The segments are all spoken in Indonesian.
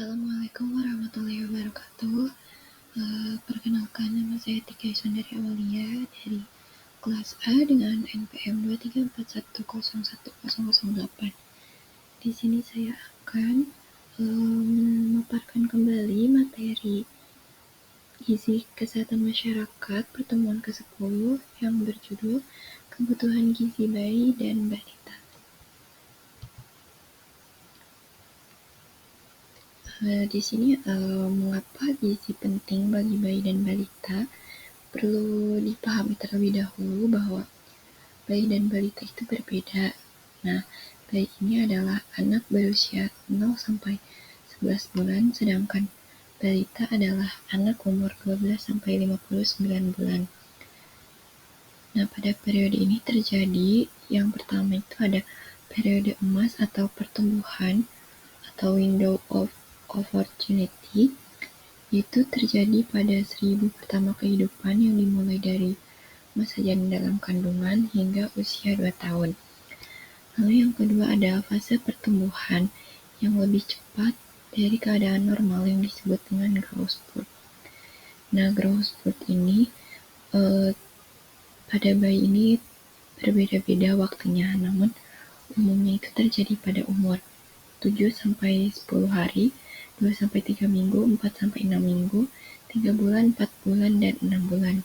Assalamualaikum warahmatullahi wabarakatuh. Perkenalkan, nama saya Tika Iswandari Awalia dari kelas A dengan NPM 234101008. Di sini saya akan memaparkan kembali materi Gizi Kesehatan Masyarakat pertemuan ke-10 yang berjudul Kebutuhan Gizi Bayi dan Balita. Di sini mengapa gizi penting bagi bayi dan balita? Perlu dipahami terlebih dahulu bahwa bayi dan balita itu berbeda. Nah, bayi ini adalah anak berusia 0 sampai 11 bulan, sedangkan balita adalah anak umur 12 sampai 59 bulan. Nah, pada periode ini terjadi yang pertama itu ada periode emas atau pertumbuhan atau window of opportunity, itu terjadi pada 1000 pertama kehidupan yang dimulai dari masa janin dalam kandungan hingga usia 2 tahun. Lalu yang kedua ada fase pertumbuhan yang lebih cepat dari keadaan normal yang disebut dengan growth spurt. Nah, growth spurt ini pada bayi ini berbeda-beda waktunya, namun umumnya itu terjadi pada umur 7 sampai 10 hari, 2 sampai 3 minggu, 4 sampai 6 minggu, 3 bulan, 4 bulan, dan 6 bulan.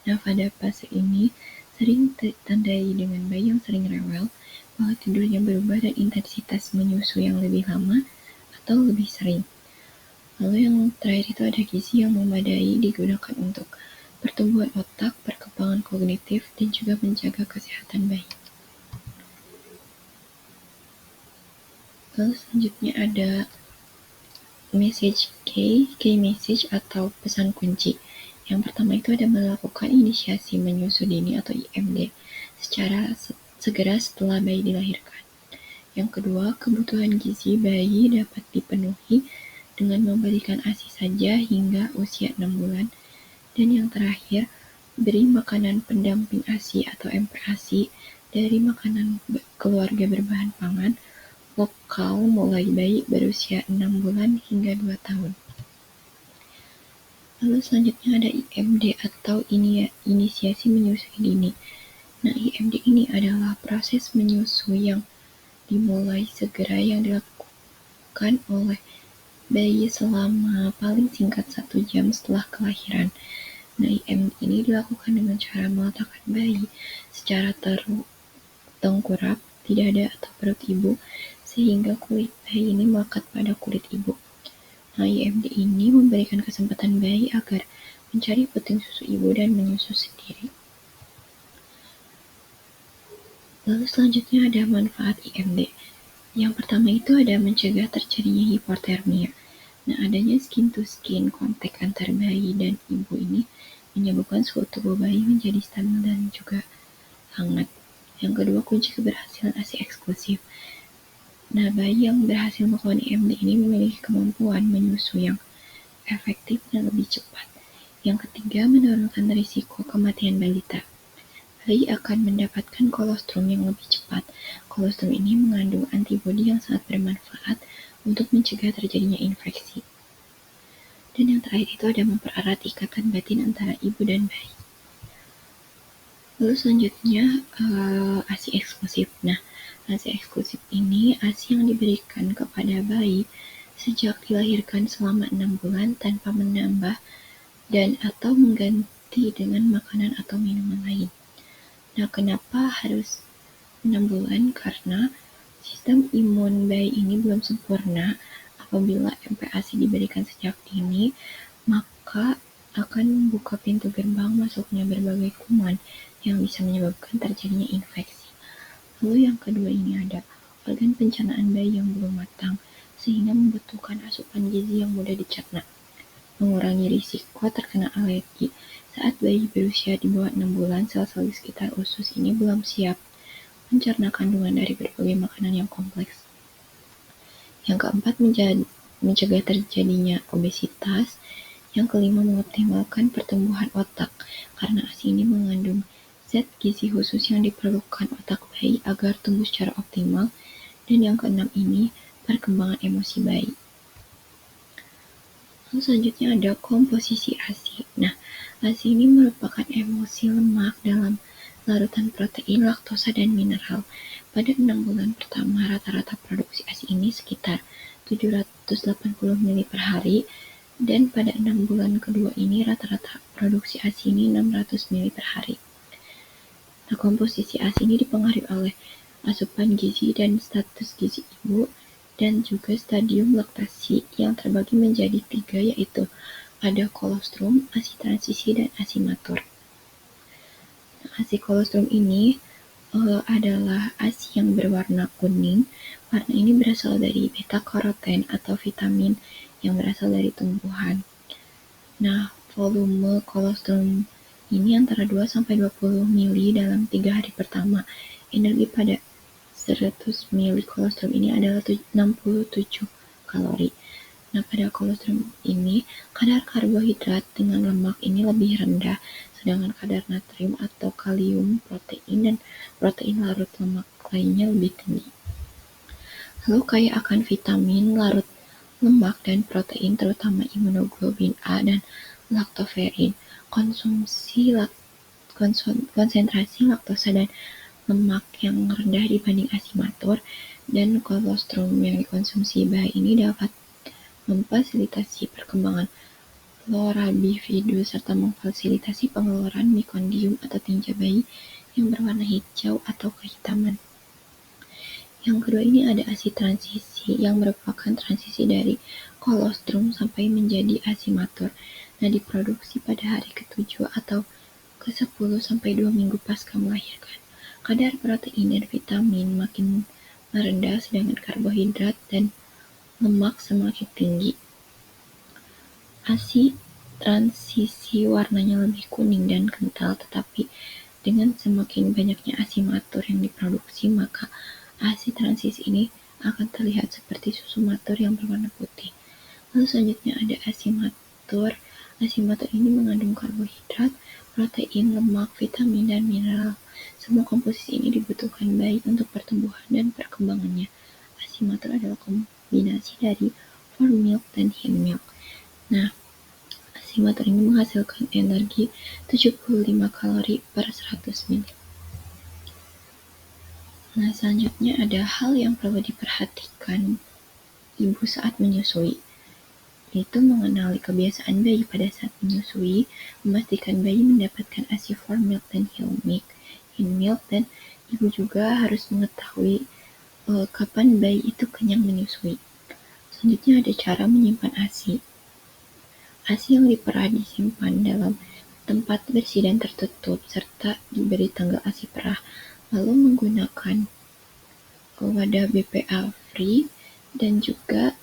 Nah, pada fase ini sering ditandai dengan bayi yang sering rewel, pola tidurnya berubah, dan intensitas menyusu yang lebih lama atau lebih sering. Lalu yang terakhir itu ada gizi yang memadai digunakan untuk pertumbuhan otak, perkembangan kognitif, dan juga menjaga kesehatan bayi. Lalu selanjutnya ada key message atau pesan kunci. Yang pertama itu ada melakukan inisiasi menyusu dini atau IMD secara segera setelah bayi dilahirkan. Yang kedua, kebutuhan gizi bayi dapat dipenuhi dengan memberikan ASI saja hingga usia 6 bulan. Dan yang terakhir, beri makanan pendamping ASI atau MPASI dari makanan keluarga berbahan pangan lokal mulai bayi berusia 6 bulan hingga 2 tahun. Lalu selanjutnya ada IMD atau inisiasi menyusui dini. Nah, IMD ini adalah proses menyusui yang dimulai segera yang dilakukan oleh bayi selama paling singkat 1 jam setelah kelahiran. Nah, IMD ini dilakukan dengan cara meletakkan bayi secara tengkurap di dada atau perut ibu sehingga kulit bayi ini melekat pada kulit ibu. Nah, IMD ini memberikan kesempatan bayi agar mencari puting susu ibu dan menyusu sendiri. Lalu selanjutnya ada manfaat IMD. Yang pertama itu ada mencegah terjadinya hipotermia. Nah, adanya skin-to-skin kontak antar bayi dan ibu ini menyebabkan suhu tubuh bayi menjadi stabil dan juga hangat. Yang kedua, kunci keberhasilan ASI eksklusif. Nah, bayi yang berhasil melakukan IMD ini memiliki kemampuan menyusu yang efektif dan lebih cepat. Yang ketiga, menurunkan risiko kematian balita. Bayi akan mendapatkan kolostrum yang lebih cepat. Kolostrum ini mengandung antibodi yang sangat bermanfaat untuk mencegah terjadinya infeksi. Dan yang terakhir itu ada mempererat ikatan batin antara ibu dan bayi. Lalu selanjutnya ASI eksklusif. Nah, ASI eksklusif ini ASI yang diberikan kepada bayi sejak dilahirkan selama 6 bulan tanpa menambah dan atau mengganti dengan makanan atau minuman lain. Nah, kenapa harus 6 bulan? Karena sistem imun bayi ini belum sempurna. Apabila MPASI diberikan sejak dini, maka akan membuka pintu gerbang masuknya berbagai kuman yang bisa menyebabkan terjadinya infeksi. Lalu yang kedua ini ada organ pencernaan bayi yang belum matang, sehingga membutuhkan asupan gizi yang mudah dicerna. Mengurangi risiko terkena alergi. Saat bayi berusia di bawah 6 bulan, sel-sel di sekitar usus ini belum siap mencerna kandungan dari berbagai makanan yang kompleks. Yang keempat, mencegah terjadinya obesitas. Yang kelima, mengoptimalkan pertumbuhan otak, karena ASI ini mengandung zat gizi khusus yang diperlukan otak bayi agar tumbuh secara optimal. Dan yang keenam ini, perkembangan emosi bayi. Lalu selanjutnya ada komposisi ASI. Nah, ASI ini merupakan emulsi lemak dalam larutan protein, laktosa, dan mineral. Pada 6 bulan pertama, rata-rata produksi ASI ini sekitar 780 ml per hari, dan pada 6 bulan kedua ini rata-rata produksi ASI ini 600 ml per hari. Nah, komposisi ASI ini dipengaruhi oleh asupan gizi dan status gizi ibu, dan juga stadium laktasi yang terbagi menjadi 3, yaitu ada kolostrum, ASI transisi, dan ASI matur. Nah, ASI kolostrum ini adalah ASI yang berwarna kuning. Warna ini berasal dari beta-karoten atau vitamin yang berasal dari tumbuhan. Nah, volume kolostrum ini antara 2-20 mili dalam 3 hari pertama. Energi pada 100 mili kolostrum ini adalah 67 kalori. Nah, pada kolostrum ini, kadar karbohidrat dengan lemak ini lebih rendah, sedangkan kadar natrium atau kalium, protein, dan protein larut lemak lainnya lebih tinggi. Lalu kaya akan vitamin larut lemak dan protein, terutama imunoglobulin A dan laktoferin. Konsentrasi laktosa dan lemak yang rendah dibanding ASI matur, dan kolostrum yang dikonsumsi bayi ini dapat memfasilitasi perkembangan flora bifido serta memfasilitasi pengeluaran mikondium atau tinja bayi yang berwarna hijau atau kehitaman. Yang kedua ini ada ASI transisi yang merupakan transisi dari kolostrum sampai menjadi ASI matur. Nah, diproduksi pada hari ke-7 atau ke-10 sampai 2 minggu pasca melahirkan. Kadar protein dan vitamin makin merendah, sedangkan karbohidrat dan lemak semakin tinggi. ASI transisi warnanya lebih kuning dan kental, tetapi dengan semakin banyaknya ASI matur yang diproduksi, maka ASI transisi ini akan terlihat seperti susu matur yang berwarna putih. Lalu selanjutnya ada ASI matur. ASI matur ini mengandung karbohidrat, protein, lemak, vitamin, dan mineral. Semua komposisi ini dibutuhkan baik untuk pertumbuhan dan perkembangannya. ASI matur adalah kombinasi dari formula milk dan hen milk. Nah, ASI matur ini menghasilkan energi 75 kalori per 100 ml. Nah, selanjutnya ada hal yang perlu diperhatikan ibu saat menyusui, yaitu mengenali kebiasaan bayi pada saat menyusui, memastikan bayi mendapatkan ASI formula milk dan hen milk, dan ibu juga harus mengetahui kapan bayi itu kenyang menyusui. Selanjutnya ada cara menyimpan ASI. ASI yang diperah disimpan dalam tempat bersih dan tertutup, serta diberi tanggal ASI perah, lalu menggunakan wadah BPA free, dan juga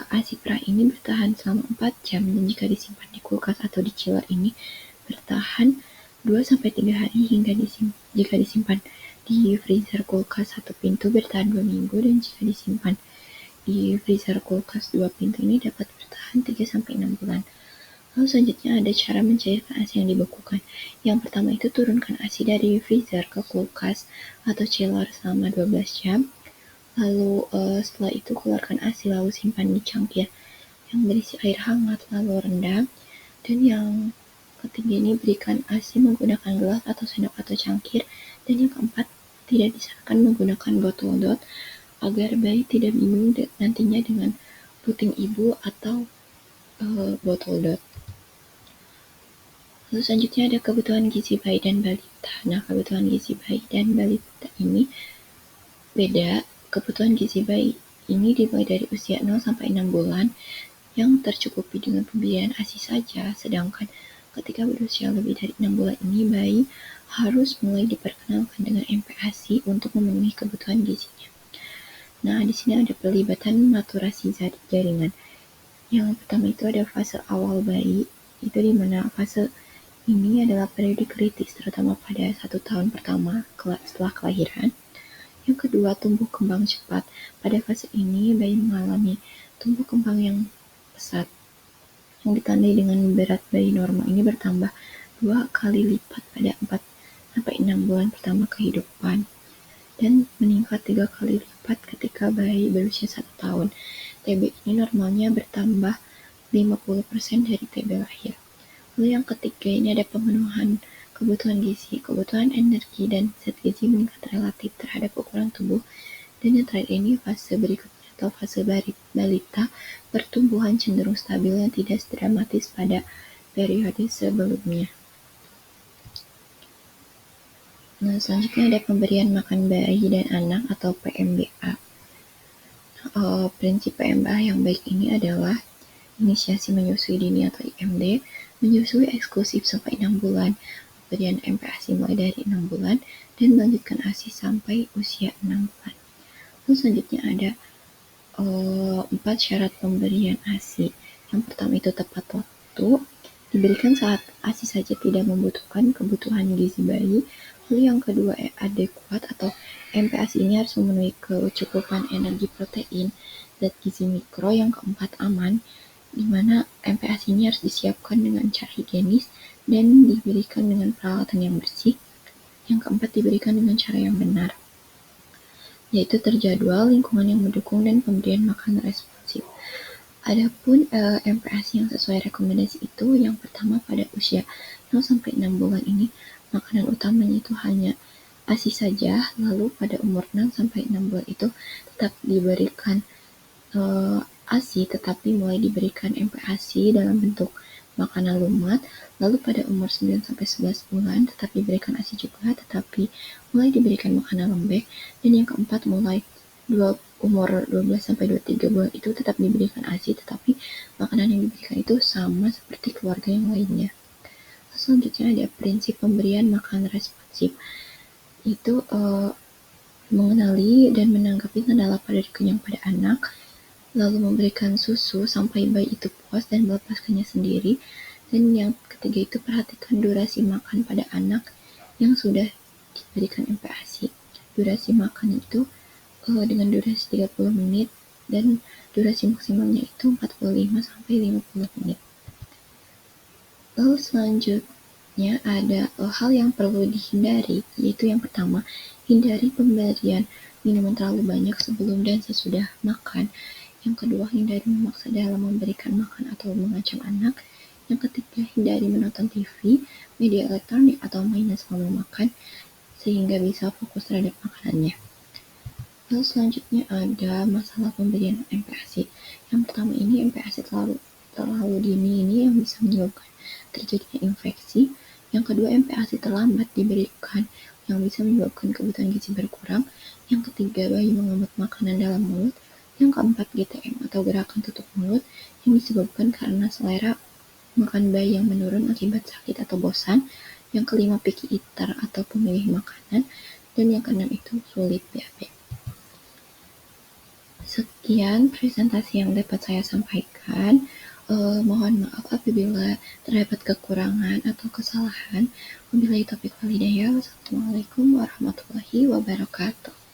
ASI perah ini bertahan selama 4 jam, dan jika disimpan di kulkas atau di chiller ini bertahan 2-3 hari, jika disimpan di freezer kulkas 1 pintu bertahan 2 minggu, dan jika disimpan di freezer kulkas 2 pintu ini dapat bertahan 3-6 bulan. Lalu selanjutnya ada cara mencairkan ASI yang dibekukan. Yang pertama itu turunkan ASI dari freezer ke kulkas atau chiller selama 12 jam. Lalu setelah itu keluarkan ASI, lalu simpan di cangkir yang berisi air hangat, lalu rendam. Dan yang ketiga ini berikan ASI menggunakan gelas atau sendok atau cangkir. Dan yang keempat, tidak disarankan menggunakan botol dot agar bayi tidak bingung nantinya dengan puting ibu atau botol dot. Lalu selanjutnya ada kebutuhan gizi bayi dan balita. Nah, kebutuhan gizi bayi dan balita ini beda. Kebutuhan gizi bayi ini dimulai dari usia 0-6 bulan yang tercukupi dengan pemberian ASI saja, sedangkan ketika berusia lebih dari 6 bulan ini bayi harus mulai diperkenalkan dengan MPASI untuk memenuhi kebutuhan gizinya. Nah, di sini ada pelibatan maturasi jaringan. Yang pertama itu ada fase awal bayi, itu di mana fase ini adalah periode kritis, terutama pada 1 tahun pertama setelah kelahiran. Yang kedua, tumbuh kembang cepat. Pada fase ini, bayi mengalami tumbuh kembang yang pesat, yang ditandai dengan berat bayi normal ini bertambah 2 kali lipat pada 4-6 bulan pertama kehidupan, dan meningkat 3 kali lipat ketika bayi berusia 1 tahun. TB ini normalnya bertambah 50% dari TB lahir. Lalu yang ketiga ini ada pemenuhan kebutuhan gizi, kebutuhan energi dan zat gizi meningkat relatif terhadap ukuran tubuh. Dan yang terakhir ini fase berikutnya atau fase balita, pertumbuhan cenderung stabil yang tidak sedramatis pada periode sebelumnya. Nah, selanjutnya ada pemberian makan bayi dan anak atau PMBA. Prinsip PMBA yang baik ini adalah inisiasi menyusui dini atau IMD, menyusui eksklusif sampai 6 bulan, pemberian MPASI mulai dari 6 bulan, dan melanjutkan ASI sampai usia 6 bulan. Lalu selanjutnya ada 4 syarat pemberian ASI. Yang pertama itu tepat waktu, diberikan saat ASI saja tidak membutuhkan kebutuhan gizi bayi. Lalu yang kedua adekuat atau MPASI ini harus memenuhi kecukupan energi protein, zat gizi mikro. Yang keempat aman, di mana MPASI ini harus disiapkan dengan cara higienis dan diberikan dengan peralatan yang bersih. Yang keempat diberikan dengan cara yang benar, yaitu terjadwal, lingkungan yang mendukung, dan pemberian makanan responsif. Adapun MPASI yang sesuai rekomendasi itu yang pertama pada usia 0-6 bulan ini makanan utamanya itu hanya ASI saja, lalu pada umur 6-6 bulan itu tetap diberikan ASI tetapi mulai diberikan MPASI dalam bentuk makanan lumat, lalu pada umur 9-11 bulan tetap diberikan ASI juga tetapi mulai diberikan makanan lembek, dan yang keempat mulai umur 12-23 bulan itu tetap diberikan ASI tetapi makanan yang diberikan itu sama seperti keluarga yang lainnya. Selanjutnya ada prinsip pemberian makanan responsif, itu mengenali dan menanggapi kendala pada kenyang pada anak, lalu memberikan susu sampai bayi itu puas dan melepaskannya sendiri. Dan yang ketiga itu perhatikan durasi makan pada anak yang sudah diberikan MPASI. Durasi makan itu dengan durasi 30 menit dan durasi maksimalnya itu 45-50 menit. Lalu selanjutnya ada hal yang perlu dihindari, yaitu yang pertama, hindari pemberian minuman terlalu banyak sebelum dan sesudah makan. Yang kedua, hindari memaksa dalam memberikan makan atau mengancam anak. Yang ketiga, hindari menonton TV, media elektronik, atau mainan selama makan, sehingga bisa fokus terhadap makanannya. Lalu selanjutnya ada masalah pemberian MPASI. Yang pertama ini MPASI terlalu dini ini yang bisa menyebabkan terjadinya infeksi. Yang kedua, MPASI terlambat diberikan yang bisa menyebabkan kebutuhan gizi berkurang. Yang ketiga, bayi mengamut makanan dalam mulut. Yang keempat, GTM atau gerakan tutup mulut yang disebabkan karena selera makan bayi yang menurun akibat sakit atau bosan. Yang kelima, picky eater atau pemilih makanan. Dan yang keenam itu sulit BAB. Sekian presentasi yang dapat saya sampaikan. Mohon maaf apabila terdapat kekurangan atau kesalahan. Wabillahi taufiq wal hidayah. Wassalamualaikum warahmatullahi wabarakatuh.